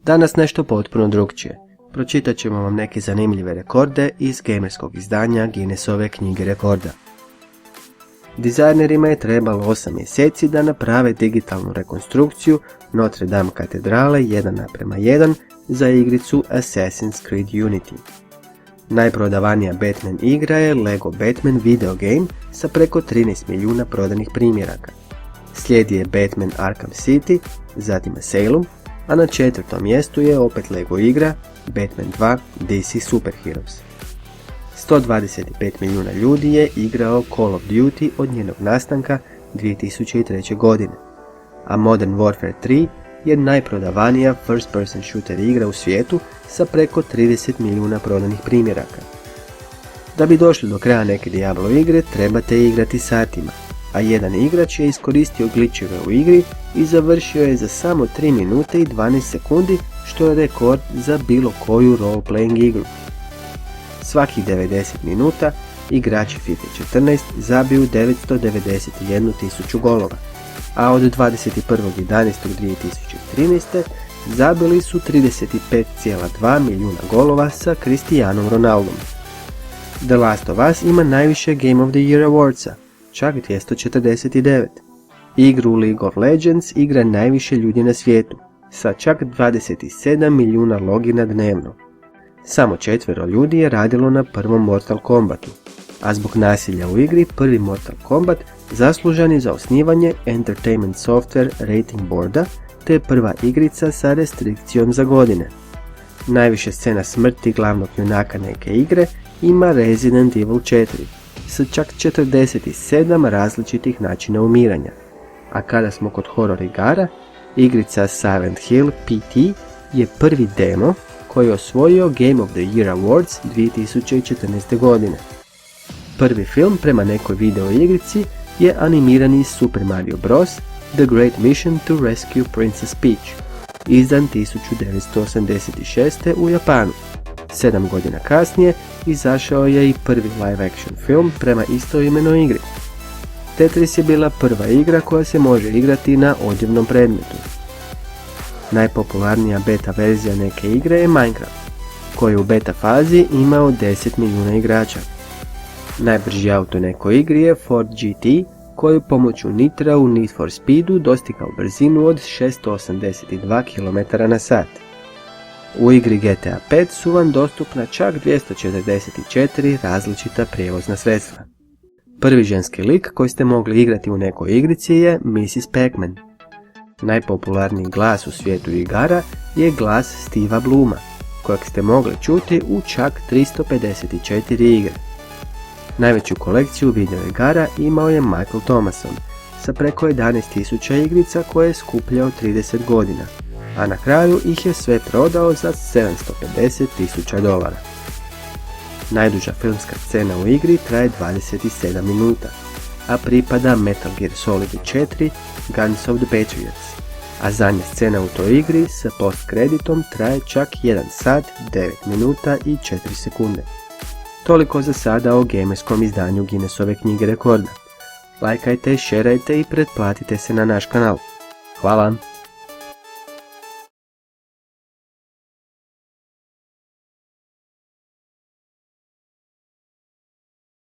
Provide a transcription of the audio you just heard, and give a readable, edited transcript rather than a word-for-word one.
Danas nešto potpuno drukčije. Pročitat ćemo vam neke zanimljive rekorde iz gamerskog izdanja Guinnessove knjige rekorda. Dizajnerima je trebalo 8 mjeseci da naprave digitalnu rekonstrukciju Notre Dame katedrale 1:1 za igricu Assassin's Creed Unity. Najprodavanija Batman igra je Lego Batman video game sa preko 13 milijuna prodanih primjeraka. Slijedi je Batman Arkham City, zatim Asylum, a na 4. mjestu je opet Lego igra Batman 2 DC Super Heroes. 125 milijuna ljudi je igrao Call of Duty od njenog nastanka 2003. godine, a Modern Warfare 3 je najprodavanija first person shooter igra u svijetu sa preko 30 milijuna prodanih primjeraka. Da bi došli do kraja neke Diablo igre trebate igrati satima, a jedan igrač je iskoristio glitcheve u igri i završio je za samo 3 minute i 12 sekundi, što je rekord za bilo koju role-playing igru. Svakih 90 minuta igrači FIFA 14 zabiju 991.000 golova, a od 21.11.2013. zabili su 35,2 milijuna golova sa Cristianom Ronaldom. The Last of Us ima najviše Game of the Year Awardsa, čak 249. Igru League of Legends igra najviše ljudi na svijetu, sa čak 27 milijuna logina dnevno. Samo 4 ljudi je radilo na prvom Mortal Kombatu, a zbog nasilja u igri prvi Mortal Kombat zaslužan je za osnivanje Entertainment Software Rating Boarda, te prva igrica sa restrikcijom za godine. Najviše scena smrti glavnog junaka neke igre ima Resident Evil 4, sa čak 47 različitih načina umiranja. A kada smo kod horror igara, igrica Silent Hill PT je prvi demo koji je osvojio Game of the Year Awards 2014. godine. Prvi film prema nekoj video igrici je animirani Super Mario Bros. The Great Mission to Rescue Princess Peach, izdan 1986. u Japanu. 7 godina kasnije izašao je i prvi live action film prema istoimenoj igri. Tetris je bila prva igra koja se može igrati na odjevnom predmetu. Najpopularnija beta verzija neke igre je Minecraft, koji je u beta fazi imao 10 milijuna igrača. Najbrži auto nekoj igri je Ford GT, koji pomoću nitra u Need for Speedu dostigao brzinu od 682 km/h. U igri GTA 5 su vam dostupna čak 244 različita prijevozna sredstva. Prvi ženski lik koji ste mogli igrati u nekoj igrici je Mrs. Pac-Man. Najpopularniji glas u svijetu igara je glas Steva Bluma, kojeg ste mogli čuti u čak 354 igre. Najveću kolekciju video igara imao je Michael Thomason, sa preko 11.000 igrica koje je skupljao 30 godina, a na kraju ih je sve prodao za $750.000. Najduža filmska scena u igri traje 27 minuta, a pripada Metal Gear Solid 4 Guns of the Patriots, a zadnja scena u toj igri sa post-kreditom traje čak 1 sat, 9 minuta i 4 sekunde. Toliko za sada o gamerskom izdanju Guinnessove knjige rekorda. Lajkajte, šerajte i pretplatite se na naš kanal. Hvala!